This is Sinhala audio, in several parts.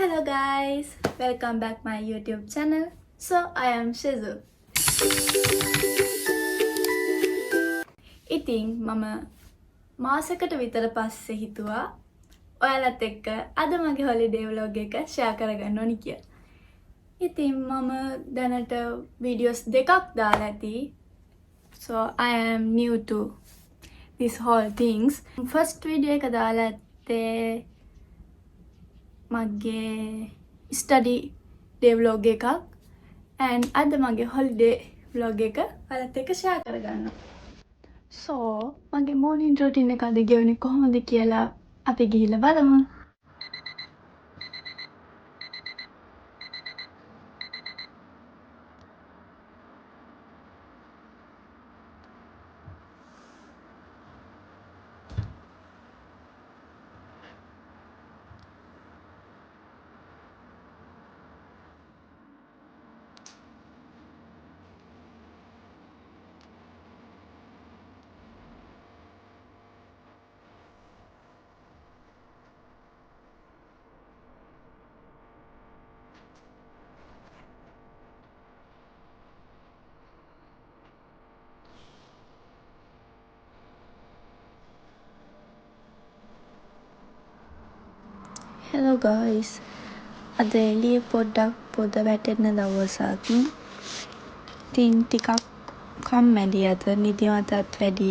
Hello guys, welcome back my YouTube channel. So I am Shizu. ඉතින් මම මාසයකට විතර පස්සේ හිතුවා ඔයාලත් එක්ක අද මගේ හොලිඩේ vlog එක share කරගන්න ඕනි කියලා. ඉතින් මම දැනට videos දෙකක් දාලා ඇති. So I am new to this whole things. First video එක දාලා ඇත්තේ මගේ study day vlog එකක් and අද මගේ holiday vlog එක ඔයාලත් එක්ක share කරගන්නවා. So මගේ morning routine එක අද ගෙවන්නේ කොහොමද කියලා අපි ගිහිල්ලා බලමු. Hello guys. අද එළිය පොඩ්ඩක් පොද වැටෙන දවසක්. ඉතින් ටිකක් කම්මැලි අද නිදිමතත් වැඩි.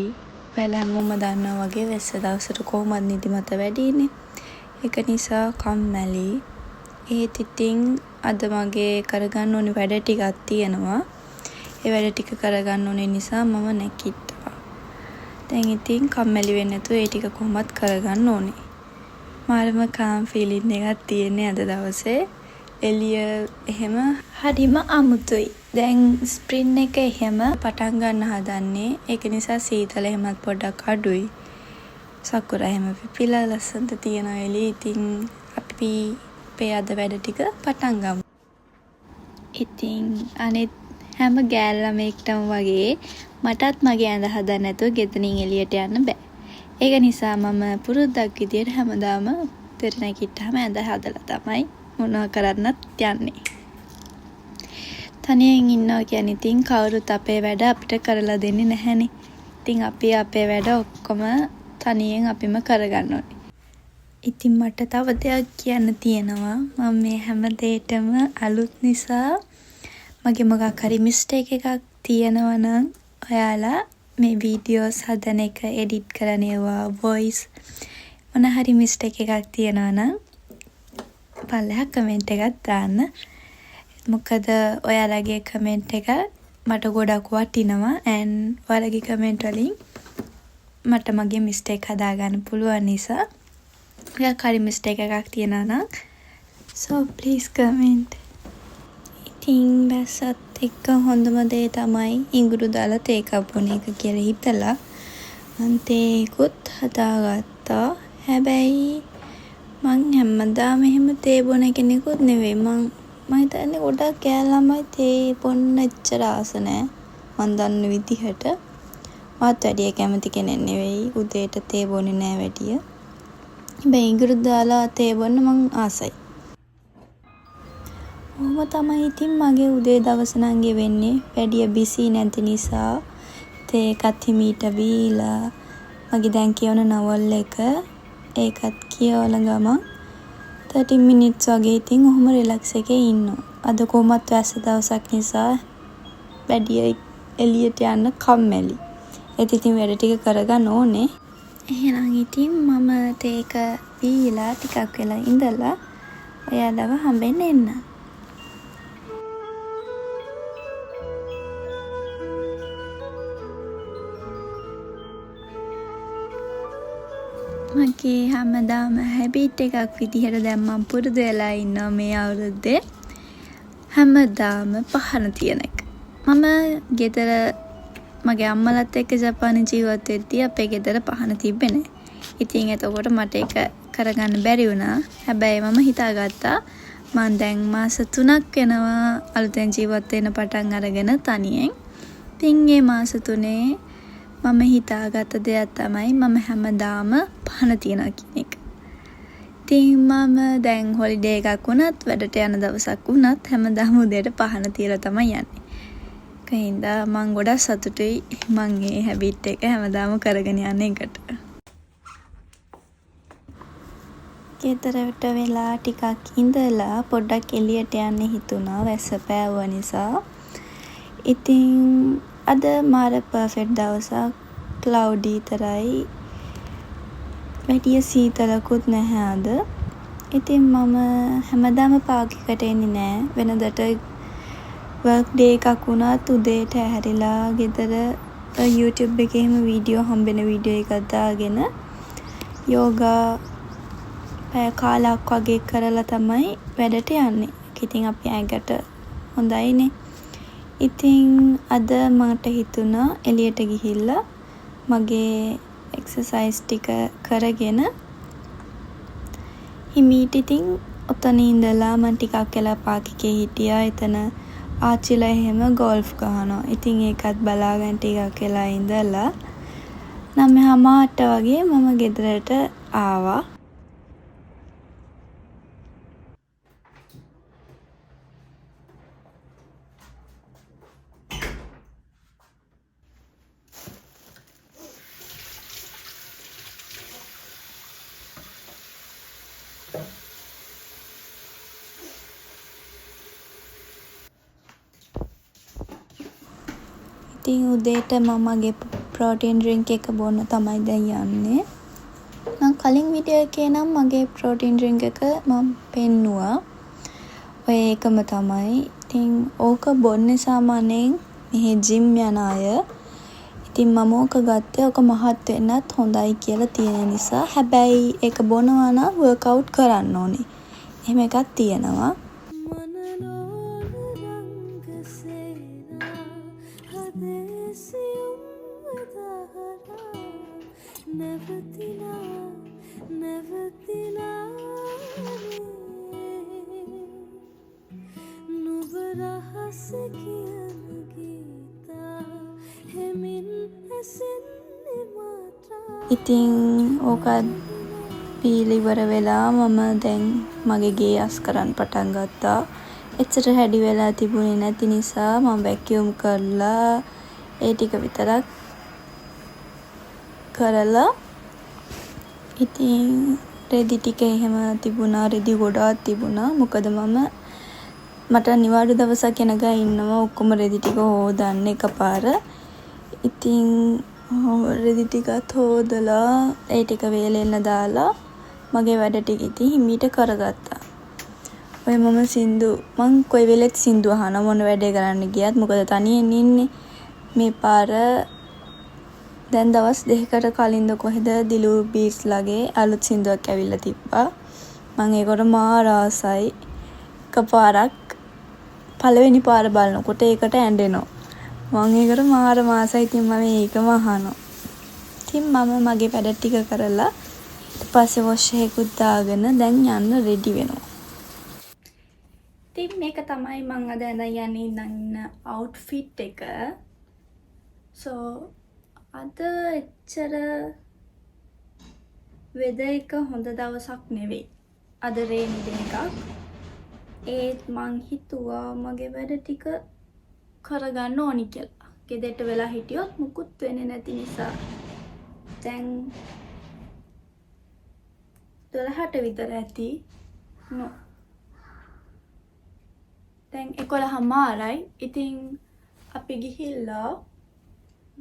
ඔයාලා හැමෝම දන්නවා වගේ වෙස්ස දවසට කොහොමද නිදිමත වැඩිනේ. ඒක නිසා කම්මැලි. ඒත් ඉතින් අද මගේ කරගන්න ඕනේ වැඩ ටිකක් තියෙනවා. ඒ වැඩ ටික කරගන්න ඕනේ නිසා මම නැගිට්ටා. දැන් ඉතින් කම්මැලි වෙන්නේ නැතුව ඒ ටික කොහොමත් කරගන්න ඕනේ. මාරම calm feeling එකක් තියෙන්නේ අද දවසේ. එළිය එහෙම හරිම අමුතුයි. දැන් ස්ප්‍රින් එක එහෙම පටන් ගන්න හදන්නේ. ඒක නිසා සීතල එහෙමත් පොඩ්ඩක් අඩුයි. සකුරා එහෙම පිපිලා ලස්සනට තියෙන එළිය. ඉතින් අපි අපේ අද වැඩ ටික පටන් ගමු. ඉතින් අනිත් හැම ගෑල් ළමෙක්ටම වගේ මටත් මගේ ඇඳ හදන්න නැතුව ගෙදරින් එළියට යන්න බෑ. ඒක නිසා මම පුරුද්දක් විදියට හැමදාම පෙර නැගිට්ටාම ඇඳ හදලා තමයි මොනවා කරන්නත් යන්නේ. තනියෙන් ඉන්නවා කියන්නේ ඉතින් කවුරුත් අපේ වැඩ අපිට කරලා දෙන්නේ නැහැනේ. ඉතින් අපි අපේ වැඩ ඔක්කොම තනියෙන් අපිම කරගන්න ඕනේ. ඉතින් මට තව දෙයක් කියන්න තියෙනවා. මම මේ හැම දෙයකම අලුත් නිසා මගේ මොකක් හරි මිස්ටේක් එකක් තියෙනවා නම් ඔයාලා මේ වීඩියෝස් හදන එක එඩිට් කරන ඒවා වොයිස් මොන හරි මිස්ටේක් එකක් තියෙනවා නම් පල්ලෙහා කමෙන්ට් එකක් දාන්න. මොකද ඔයාලගේ කමෙන්ට් එක මට ගොඩක් වටිනවා and ඔයාලගේ කමෙන්ට් වලින් මට මගේ මිස්ටේක් හදා ගන්න පුළුවන් නිසා ඔයාලා හරි මිස්ටේක් එකක් තියෙනවා නම් so please comment. ඉතින් බැස්සත් එක්ක හොඳම දේ තමයි ඉඟුරු දාලා තේ කපන එක කියලා හිතලා මං තේකුත් හදාගත්තා. හැබැයි මං හැමදාම එහෙම තේ බොන කෙනෙකුත් නෙවෙයි. මං හිතන්නේ ගොඩක් කෑල්ලමයි තේ බොන්න එච්චර ආස නැහැ. මං දන්න විදිහට මාත් වැඩිය කැමති කෙනෙක් නෙවෙයි. උදේට තේ බොන්නේ නැහැ වැඩිය. හැබැයි ඉඟුරු දාලා තේ බොන්න මං ආසයි. ඔහොම තමයි ඉතින් මගේ උදේ දවස නම් ගෙවෙන්නේ. වැඩිය බිසි නැති නිසා තේ එකත් හිමීට බීලා මගේ දැන් කියවන නවල් එක ඒකත් කියවලා ගමන් 30 minutes වගේ ඉතින් ඔහොම රිලැක්ස් එකේ ඉන්නවා. අද කොහොමත් වැස්ස දවසක් නිසා වැඩිය එළියට යන්න කම්මැලි. ඒත් ඉතින් වැඩ ටික කරගන්න ඕනේ. එහෙනම් ඉතින් මම තේක බීලා ටිකක් වෙලා ඉඳලා ඔයාලව හම්බෙන්න එන්න. මගේ හැමදාම හැබිට් එකක් විදිහට දැන් මම පුරුදු වෙලා ඉන්නවා මේ අවුරුද්දේ හැමදාම පහන තියන එක. මම ගෙදර මගේ අම්මලත් එක්ක ජපානයේ ජීවත් වෙද්දී අපේ ගෙදර පහන තිබ්බේ නැහැ. ඉතින් එතකොට මට ඒක කරගන්න බැරි වුණා. හැබැයි මම හිතාගත්තා මම දැන් මාස 3ක් වෙනවා අලුතෙන් ජීවත් වෙන්න පටන් අරගෙන තනියෙන්. ඉතින් මේ මාස 3 මම හිතාගත්ත දෙයක් තමයි මම හැමදාම පහන තියනවා කියන එක. ඉතින් මම දැන් හොලිඩේ එකක් වුණත් වැඩට යන දවසක් වුණත් හැමදාම උදේට පහන තියලා තමයි යන්නේ. ඒකින් හින්දා මං ගොඩක් සතුටුයි මං මේ හැබිට් එක හැමදාම කරගෙන යන එකට. ගෙදරට වෙලා ටිකක් ඉඳලා පොඩ්ඩක් එළියට යන්න හිතුණා වැස්ස පෑවුව නිසා. ඉතින් අද මාර පර්ෆෙක්ට් දවසක්. ක්ලවුඩි තරයි. වැඩිය සීතලකුත් නැහැ අද. ඉතින් මම හැමදාම පාක් එකට එන්නේ නෑ. වෙනදට වර්ක් ඩේ එකක් වුණත් උදේට ඇහැරිලා ගෙදර YouTube එකේම වීඩියෝ හම්බෙන වීඩියෝ එකක් දාගෙන යෝගා පැය කාලක් වගේ කරලා තමයි වැඩට යන්නේ. ඉතින් අපි ඇඟට හොඳයිනේ. ඉතින් අද මට හිතුණා එළියට ගිහිල්ලා මගේ එක්සර්සයිස් ටික කරගෙන හිමීට ඉතින් ඔතන ඉඳලා මම ටිකක් වෙලා පාක් එකේ හිටියා. එතන ආච්චිලා එහෙම ගෝල්ෆ් ගහනවා. ඉතින් ඒකත් බලාගෙන ටිකක් වෙලා ඉඳලා 9:00 වගේ මම ගෙදරට ආවා. ඉතින් උදේට මම මගේ ප්‍රෝටීන් ඩ්‍රින්ක් එක බොන්න තමයි දැන් යන්නේ. මම කලින් වීඩියෝ එකේ නම් මගේ ප්‍රෝටීන් ඩ්‍රින්ක් එක මම පෙන්නුවා. ඔය ඒකම තමයි. ඉතින් ඕක බොන්නේ සාමාන්‍යයෙන් මෙහි ජිම් යන අය. ඉතින් මම ඕක ගත්තේ ඕක මහත් වෙන්නත් හොඳයි කියලා තියෙන නිසා. හැබැයි ඒක බොනවා නම් වර්ක්අවුට් කරන්න ඕනේ. එහෙම එකක් තියෙනවා. ඉතින් ඕකත් පීලා ඉවර වෙලා මම දැන් මගේ ගේ අස් කරන්න පටන් ගත්තා. එච්චර හැඩි වෙලා තිබුණේ නැති නිසා මම වැකියුම් කරලා ඒ ටික විතරක් කරලා ඉතින් රෙදි ටික එහෙම තිබුණා. රෙදි ගොඩාක් තිබුණා. මොකද මට නිවාඩු දවසක් එනකන් ඉන්නවා ඔක්කොම රෙදි ටික හොදන්න එකපාර. ඉතින් රෙදි ටිකත් හොදලා ඒ ටික වේලෙන්න දාලා මගේ වැඩ ටික ඉතින් හිමීට කරගත්තා. ඔය මං කොයි වෙලෙත් සින්දු අහන මොන වැඩේ කරන්න ගියත් මොකද තනියෙන් ඉන්නේ. මේ පාර දැන් දවස් 2කට කලින්ද කොහෙද දිලු බීට්ස්ලාගේ අලුත් සින්දුවක් ඇවිල්ලා තිබ්බා. මම ඒකට මාර ආසයි. එකපාරක් පළවෙනි පාර බලනකොට ඒකට ඇඬෙනවා. මම ඒකට මාර ආසයි. ඉතින් මම ඒකම අහනවා. ඉතින් මම මගේ වැඩ ටික කරලා ඊට පස්සේ වොෂ් එකකුත් දාගෙන දැන් යන්න රෙඩි වෙනවා. ඉතින් මේක තමයි මම අද ඇඳන් ඉන්න අවුට්ෆිට් එක. අද එච්චර වෙදර් එක හොඳ දවසක් නෙවෙයි. අද රේනි ඩේ එකක්. ඒත් මං හිතුවා මගේ වැඩ ටික කරගන්න ඕනි කියලා. ගෙදරට වෙලා හිටියොත් මුකුත් වෙන්නේ නැති නිසා. දැන් 12ට විතර ඇති. දැන් 11:00යි. ඉතින් අපි ගිහිල්ලා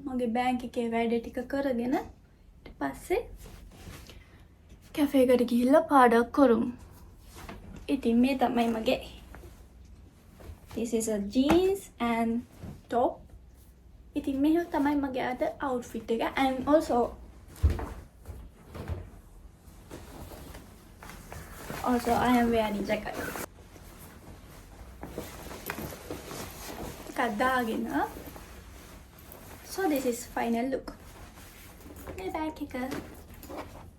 මගේ බෑන්ක් එකේ වැඩ ටික කරගෙන ඊට පස්සේ කැෆේ එකට ගිහිල්ලා පාඩම් කරමු. ඉතින් මේ තමයි මගේ this is a jeans and top. ඉතින් මේක තමයි මගේ අද outfit එක and also I am wearing jacket. කඩාගෙන so this is final look. මේ බෑග් එක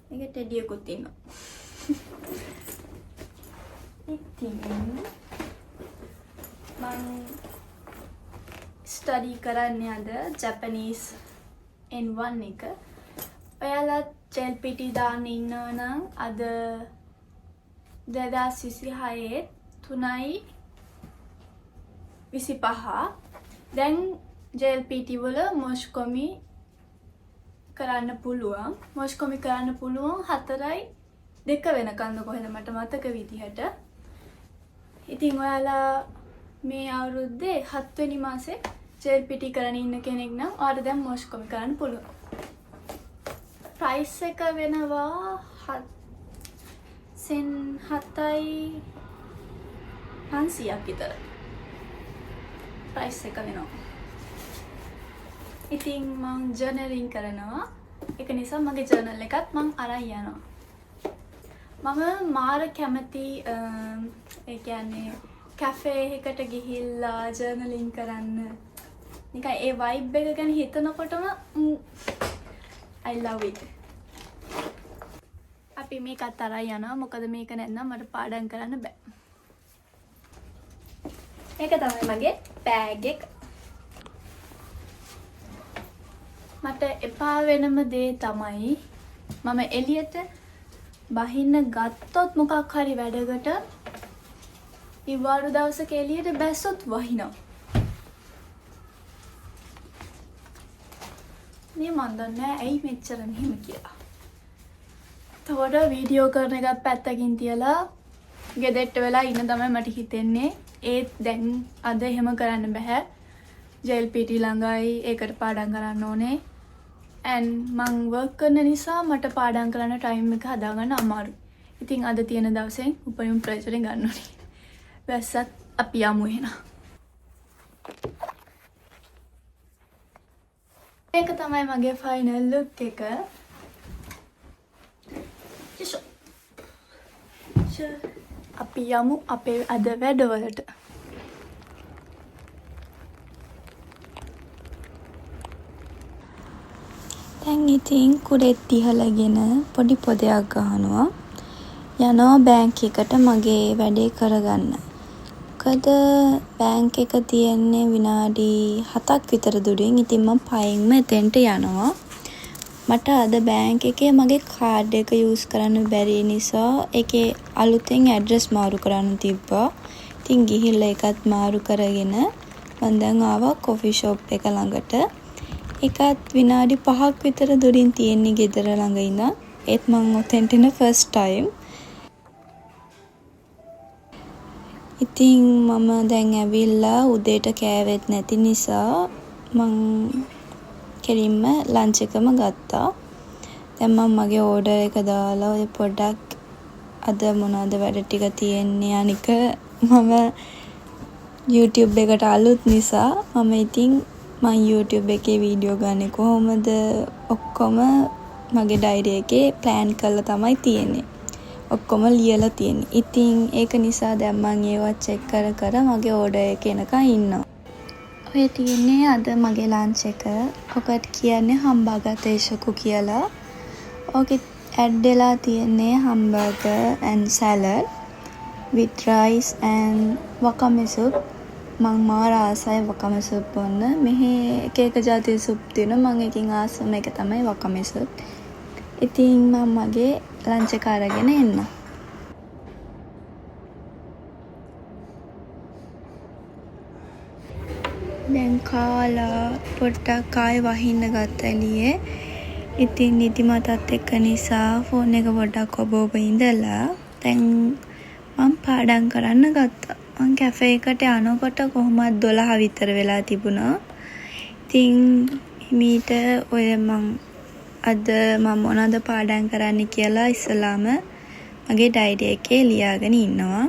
මේක ටෙඩියකුත් තියෙනවා. ඉතින් මම ස්ටඩි කරන්නේ අද ජපනීස් N1 එක. ඔයාලා JLPT දාන්න ඉන්නවා නම් අද 2026 3.25 දැන් JLPT වල මොස්කොමි කරන්න පුළුවන්. මොස්කොමි කරන්න පුළුවන් 4:02 වෙනකන්ද කොහෙද මට මතක විදිහට. ඉතින් ඔයාලා මේ අවුරුද්දේ 7 වෙනි මාසේ JLPT කරන්න ඉන්න කෙනෙක් නම් ඔයාලා දැන් මොස්කොමි කරන්න පුළුවන්. ප්‍රයිස් එක වෙනවා 7,500ක් විතර. ප්‍රයිස් එක වෙනවා. ඉතින් මම ජර්නලින් කරනවා. ඒක නිසා මගේ ජර්නල් එකත් මම අරන් යනවා. මම මාර කැමති ඒ කියන්නේ කැෆේ එකකට ගිහිල්ලා ජර්නලින් කරන්න. නිකන් ඒ වයිබ් එක ගැන හිතනකොටම I love it. අපි මේකත් අරන් යනවා. මොකද මේක නැත්නම් මට පාඩම් කරන්න බෑ. මේක තමයි මගේ බෑග් එක. මට එපා වෙනම දේ තමයි මම එළියට බහින්න ගත්තොත් මොකක් හරි වැඩකට ඉවාඩු දවසක එළියට බැස්සොත් වහිනවා. මේ මන් දන්නේ ඇයි මෙච්චර මෙහෙම කියලා. තවඩ වීඩියෝ කරන එකත් පැත්තකින් තියලා ගෙදෙට්ට වෙලා ඉන්න තමයි මට හිතෙන්නේ. ඒත් දැන් අද එහෙම කරන්න බෑ. JLPT ළඟයි ඒකට පාඩම් කරන්න ඕනේ. and මං work කරන නිසා මට පාඩම් කරන්න ටයිම් එක හදාගන්න අමාරුයි. ඉතින් අද තියෙන දවසෙන් උපරිම ප්‍රයෝජන ගන්න ඕනේ. වැස්සත් අපි යමු එහෙනම්. මේක තමයි මගේ ෆයිනල් ලුක් එක. අපි යමු අපේ අද වැඩවලට. දැන් ඉතින් කුඩෙත් දිහලාගෙන පොඩි පොදයක් ගහනවා. යනවා බැංක් එකට මගේ වැඩේ කරගන්න. මොකද බැංක් එක තියෙන්නේ විනාඩි 7ක් විතර දුරින්. ඉතින් මම පයින්ම එතෙන්ට යනවා. මට අද බැංක් එකේ මගේ කාඩ් එක යූස් කරන්න බැරි නිසා ඒකේ අලුතෙන් ඇඩ්‍රස් මාරු කරන්න තිබ්බා. ඉතින් ගිහිල්ලා ඒකත් මාරු කරගෙන මම දැන් ආවා කොෆි ෂොප් එක ළඟට. ඒකත් විනාඩි 5ක් විතර දුරින් තියෙන්නේ ගෙදර ළඟ ඉඳන්. ඒත් මම ඔතෙන්ට එන ෆස්ට් ටයිම්. ඉතින් මම දැන් ඇවිල්ලා උදේට කෑවෙත් නැති නිසා මං කෙලින්ම ලන්ච් එකම ගත්තා. දැන් මම මගේ ඕඩර් එක දාලා ඔය පොඩ්ඩක් අද මොනවද වැඩ ටික තියෙන්නේ අනික මම YouTube එකට අලුත් නිසා මම YouTube එකේ වීඩියෝ ගන්නේ කොහොමද ඔක්කොම මගේ ඩයරි එකේ ප්ලෑන් කරලා තමයි තියෙන්නේ. ඔක්කොම ලියලා තියෙන්නේ. ඉතින් ඒක නිසා දැන් මම ඒවත් චෙක් කර මගේ ඕඩර් එක එනකන් ඉන්නවා. ඔය තියෙන්නේ අද මගේ ලන්ච් එක. ඔකට කියන්නේ හම්බර්ගර් ෂොකු කියලා. ඔකේ ඇඩ් වෙලා තියෙන්නේ hamburger and salad with rice and wakame soup. මං මාර ආසයි වකම සුප් බොන්න. මෙහි එක එක જાතිය සුප් තියෙනවා. මං එකකින් ආසම එක තමයි වකම සුප්. ඉතින් මම මගේ ලන්ච් එක අරගෙන එන්න. දැන් කාලා පොට්ටක් කාය වහින්න ගත්ත එළියේ. ඉතින් නිදිමතත් එක්ක නිසා ෆෝන් එක පොඩ්ඩක් ඔබ ඉඳලා දැන් මම පාඩම් කරන්න ගත්තා. මං කැෆේ එකට යනකොට කොහොමද 12 විතර වෙලා තිබුණා. ඉතින් මීට ඔය අද මම මොනවද පාඩම් කරන්න කියලා ඉස්සලාම මගේ ඩයරි එකේ ලියාගෙන ඉන්නවා.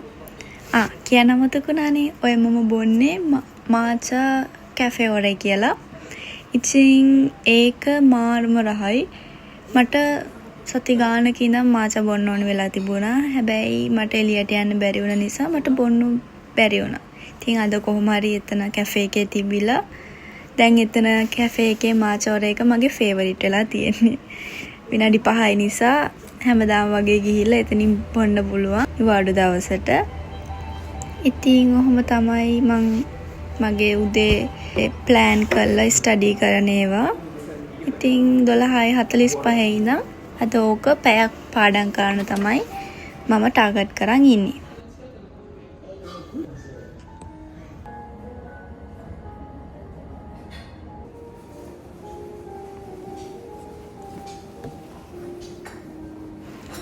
කියන්න මතකුණානේ ඔය මම බොන්නේ මාචා කැෆේ ඔරේ කියලා. ඉතින් ඒක මාර්ම රහයි. මට සති ගානක ඉඳන් මාචා බොන්න ඕන වෙලා තිබුණා. හැබැයි මට එළියට යන්න බැරි වුණ නිසා මට බොන්න බැරි වුණා. ඉතින් අද කොහොම හරි එතන කැෆේ එකේ තිබිලා දැන් එතන කැෆේ එකේ මාචා ඔරේ එක මගේ ෆේවරිට් වෙලා තියෙන්නේ. විනාඩි 5යි නිසා හැමදාම වගේ ගිහිල්ලා එතනින් බොන්න පුළුවන් ඉවාඩු දවසට. ඉතින් ඔහොම තමයි මගේ උදේ ප්ලෑන් කරලා ස්ටඩි කරන ඒවා. ඉතින් 12:45 ඉඳන් අද ඕක පැයක් පාඩම් කරන්න තමයි මම ටාගට් කරන් ඉන්නේ.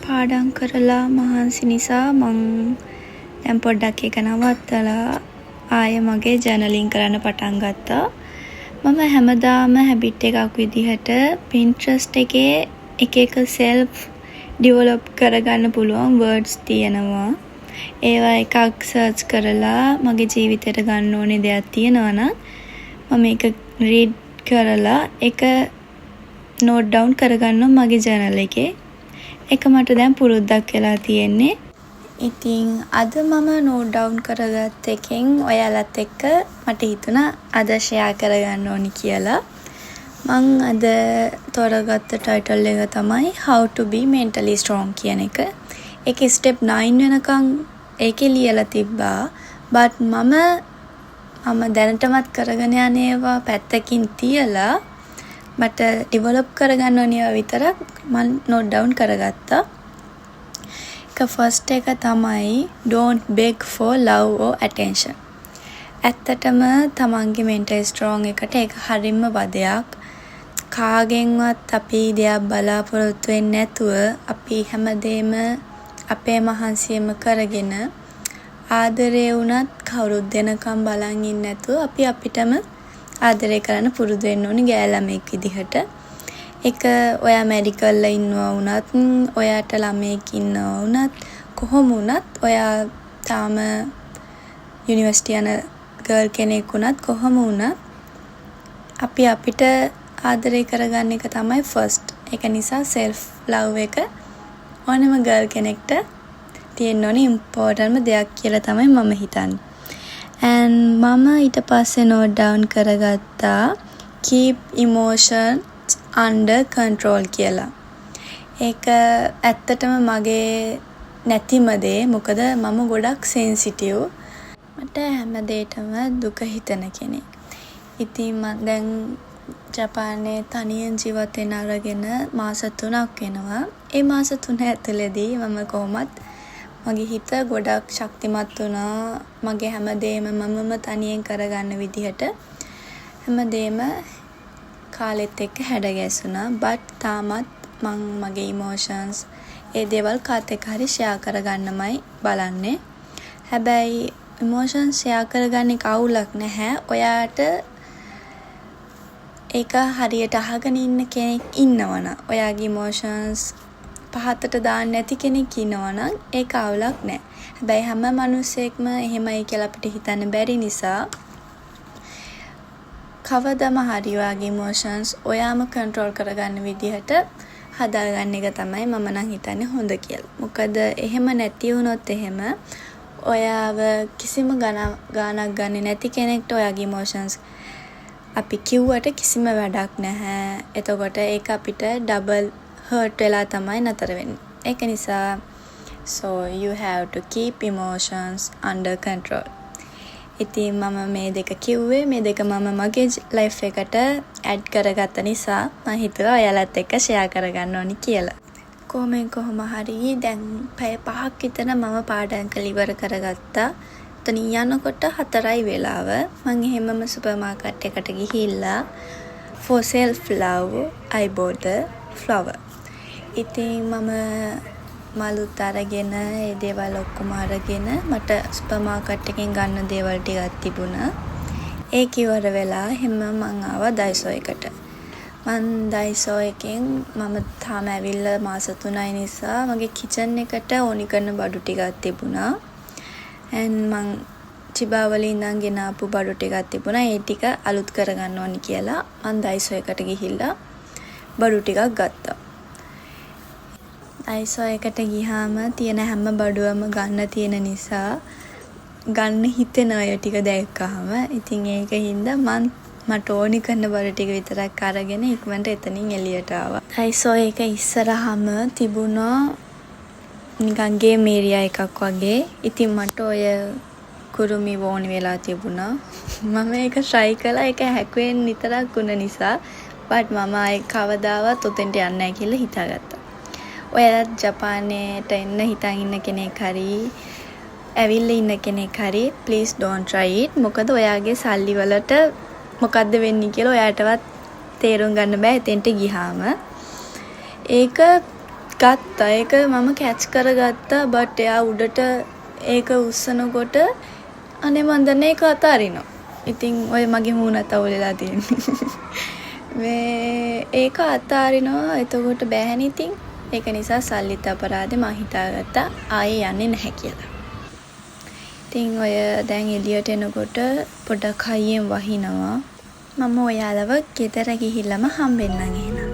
පාඩම් කරලා මහන්සි නිසා මං දැන් පොඩ්ඩක් එක නවත්තලා ආයෙ මගේ ජර්නලින් කරන්න පටන් ගත්තා. මම හැමදාම හැබිට් එකක් විදිහට Pinterest එකේ එක self develop කරගන්න පුළුවන් words තියෙනවා. ඒවා එකක් search කරලා මගේ ජීවිතයට ගන්න ඕනේ දෙයක් තියෙනවා නම් මම ඒක read කරලා ඒක note down කරගන්නවා මගේ journal එකේ. ඒක මට දැන් පුරුද්දක් වෙලා තියෙන්නේ. ඉතින් අද මම note down කරගත්ත එකෙන් ඔයාලත් එක්ක මට හිතුණා අද share කරගන්න ඕනි කියලා. මං අද තෝරගත්ත title එක තමයි How to be mentally strong කියන එක. ඒකේ step 9 වෙනකන් ඒකේ ලියලා තිබ්බා. but මම දැනටමත් කරගෙන යන ඒවා පැත්තකින් තියලා මට ඩෙවලොප් කරගන්න ඕන ඒවා විතරක් මම note down කරගත්තා. ෆස්ට් එක තමයි don't beg for love or attention. ඇත්තටම තමන්ගේ mental strong එකට ඒක හරිම වදයක්. කාගෙන්වත් අපි දෙයක් බලාපොරොත්තු වෙන්නේ නැතුව අපි හැමදේම අපේ මහන්සියම කරගෙන ආදරේ වුණත් කවුරුත් දෙනකම් බලන් ඉන්නේ නැතුව අපි අපිටම ආදරය කරන්න පුරුදු වෙන්න ඕනි ගෑළමෙක් විදිහට. ඒක ඔයා මෙඩිකල් ලා ඉන්නවා වුණත්, ඔයාට ළමයෙක් ඉන්නවා වුණත්, කොහොම වුණත් ඔයා තාම යුනිවර්සිටි යන ගර්ල් කෙනෙක් වුණත් කොහොම වුණත් අපි අපිට ආදරය කරගන්න එක තමයි ෆස්ට්. ඒක නිසා self love එක ඕනෑම ගර්ල් කෙනෙක්ට තියෙන්න ඕනේ ඉම්පෝටන්ට්ම දෙයක් කියලා තමයි මම හිතන්නේ. and මම ඊට පස්සේ note down කරගත්තා keep emotions under control කියලා. ඒක ඇත්තටම මගේ නැතිම දේ. මොකද මම ගොඩක් sensitive. මට හැම දෙයකම දුක හිතෙන කෙනෙක්. ඉතින් මම දැන් ජපානයේ තනියෙන් ජීවත් වෙන අරගෙන මාස 3ක් වෙනවා. ඒ මාස 3 ඇතුළතදී මම කොහොමත් මගේ හිත ගොඩක් ශක්තිමත් වුණා. මගේ හැමදේම මමම තනියෙන් කරගන්න විදිහට හැමදේම කාලෙත් එක්ක හැඩ ගැසුණා. but තාමත් මං මගේ emotions ඒ දේවල් කාත් එක්ක හරි share කරගන්නමයි බලන්නේ. හැබැයි emotions share කරගන්න එක අවුලක් නැහැ. ඔයාට ඒක හරියට අහගෙන ඉන්න කෙනෙක් ඉන්නවනම්, ඔයාගේ emotions පහතට දාන්න නැති කෙනෙක් ඉන්නවනම් ඒක අවුලක් නැහැ. හැබැයි හැම මිනිස්සෙක්ම එහෙමයි කියලා අපිට හිතන්න බැරි නිසා කවදම හරි ඔයාගේ emotions ඔයාම control කරගන්න විදිහට හදාගන්න එක තමයි මම නම් හිතන්නේ හොඳ කියලා. මොකද එහෙම නැති වුණොත් එහෙම ඔයාව කිසිම ගානක් ගන්නේ නැති කෙනෙක්ට ඔයාගේ emotions අපි කිව්වට කිසිම වැඩක් නැහැ. එතකොට ඒක අපිට double hurt වෙලා තමයි නතර වෙන්නේ. ඒක නිසා so you have to keep emotions under control. ඉතින් මම මේ දෙක කිව්වේ, මේ දෙක මම මගේ life එකට add කරගත්ත නිසා මම හිතුවා ඔයාලත් එක්ක share කරගන්න ඕනි කියලා. කොහොම හරි දැන් පැය 5ක් විතර මම පාඩම් කරලා ඉවර කරගත්තා. එතනින් යනකොට 4යි වෙලාව. මම එහෙමම සුපර් මාකට් එකට ගිහිල්ලා for self love I bought the flower. ඉතින් මම මලුත් අරගෙන ඒ දේවල් ඔක්කොම අරගෙන මට සුපර් මාකට් එකෙන් ගන්න දේවල් ටිකක් තිබුණා. ඒක ඉවර වෙලා හැම මං ආවා ඩයිසෝ එකට. මං ඩයිසෝ එකෙන් මම තාම ඇවිල්ලා මාස 3යි නිසා මගේ කිචන් එකට ඕනි කරන බඩු ටිකක් තිබුණා. and මං චිබා වලින් ඉඳන් ගෙන ආපු බඩු ටිකක් තිබුණා. ඒ ටික අලුත් කරගන්න ඕනි කියලා මං ඩයිසෝ එකට ගිහිල්ලා බඩු ටිකක් ගත්තා. ඩයිසෝ එකට ගියාම තියෙන හැම බඩුවම ගන්න තියෙන නිසා ගන්න හිතෙන අය ටික දැක්කහම ඉතින් ඒක හින්දා මට ඕනි කරන බඩු ටික විතරක් අරගෙන ඉක්මනට එතනින් එළියට ආවා. ඩයිසෝ එක ඉස්සරහම තිබුණා නිකන් ගේම් ඒරියා එකක් වගේ. ඉතින් මට ඔය කුරුමි වෝන් වෙලා තිබුණා. මම ඒක try කළා. ඒක හැකුවෙන් විතරක් වුණ නිසා but මම ආයේ කවදාවත් ඔතෙන්ට යන්නේ නැහැ කියලා හිතාගත්තා. ඔයාලත් ජපානයට එන්න හිතන් ඉන්න කෙනෙක් හරි ඇවිල්ලා ඉන්න කෙනෙක් හරි please don't try it. මොකද ඔයාගේ සල්ලි වලට මොකද්ද වෙන්නේ කියලා ඔයාටවත් තේරුම් ගන්න බෑ එතෙන්ට ගියාම. ඒක ගත්තා. ඒක මම කැච් කරගත්තා. බට් එයා උඩට ඒක උස්සනකොට අනේ මන් දන්නේ ඒක අතාරිනවා. ඉතින් ඔය මගේ මූණත් අවුලලා තියෙන්නේ. මේ ඒක අතාරිනවා. එතකොට බෑහනේ ඉතින්. ඒක නිසා සල්ලිත් අපරාධේ මං හිතාගත්තා ආයේ යන්නේ නැහැ කියලා. ඉතින් ඔය දැන් එළියට එනකොට පොඩක් හයියෙන් වහිනවා. මම ඔයාලව ගෙදර ගිහිල්ලාම හම්බෙන්නම් එහෙනම්.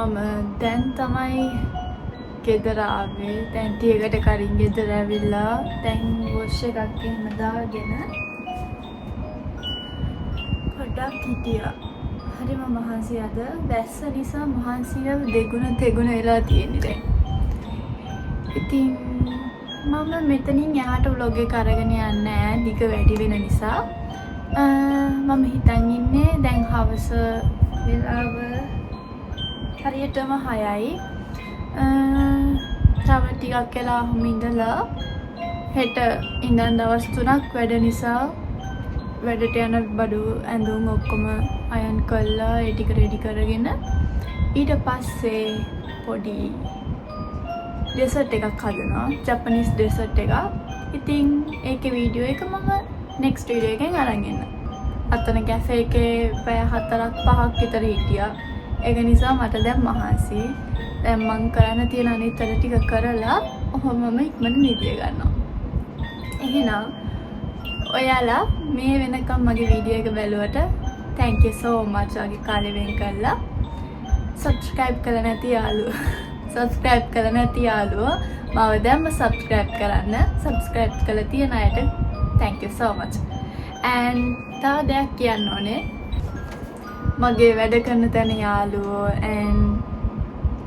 මම දැන් තමයි ගෙදර ආවේ. දැන් ටිකකට කලින් ගෙදර ඇවිල්ලා දැන් වොෂ් එකක් එහෙම දාගෙන පොඩ්ඩක් හිටියා. හරිම මහන්සි අද. වැස්ස නිසා මහන්සිය දෙගුණ තෙගුණ වෙලා තියෙන්නේ දැන්. ඉතින් මම මෙතනින් එහාට vlog එක අරගෙන යන්නේ නැහැ. දිග වැඩි වෙන නිසා. මම හිතන් ඉන්නේ දැන් හවස වෙලාව හරියටම 6යි. තව ටිකක් වෙලා අහුම ඉඳලා හෙට ඉඳන් දවස් 3ක් වැඩ නිසා වැඩට යන බඩු ඇඳුම් ඔක්කොම අයන් කළා ඒ ටික රෙඩි කරගෙන ඊට පස්සේ පොඩි ඩෙසර්ට් එකක් හදනවා. ජපනිස් ඩෙසර්ට් එකක්. ඉතින් ඒකේ වීඩියෝ එක මම next වීඩියෝ එකෙන් අරන් එන්න. අතන කැෆේ එකේ පැය 4-5ක් විතර හිටියා. ඒක නිසා මට දැන් මහන්සි. දැන් මං කරන්න තියෙන අනිත් වැඩ ටික කරලා ඔහොමම ඉක්මනට නිදිය ගන්නවා. එහෙනම් ඔයාලා මේ වෙනකම් මගේ වීඩියෝ එක බැලුවට thank you so much වගේ කාලෙ වෙන් කරලා subscribe කරලා නැති යාළුවෝ මාව දැන්ම subscribe කරන්න. subscribe කරලා තියෙන අයට thank you so much. and තව දෙයක් කියන්න ඕනේ. මගේ වැඩ කරන තැන යාළුවෝ and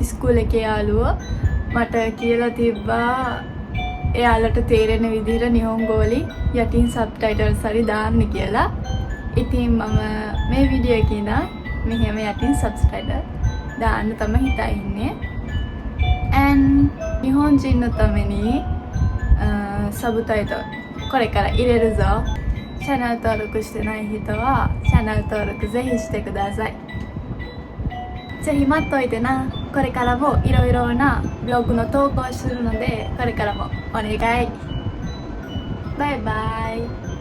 ස්කූල් එකේ යාළුවෝ මට කියලා තිබ්බා එයාලට තේරෙන විදිහට නිහොන්ගෝ වලින් යටින් සබ්ටයිටල්ස් හරි දාන්න කියලා. ඉතින් මම මේ වීඩියෝ එකේ ඉඳන් මෙහෙම යටින් සබ්ටයිටල් දාන්න තමයි හිතා ඉන්නේ. and 日本人のためにサブタイトルこれから入れるぞ。チャンネル登録してない人はチャンネル登録ぜひしてください。ぜひ待っといてな。これからもいろいろなブログの投稿するのでこれからもお願い。バイバイ。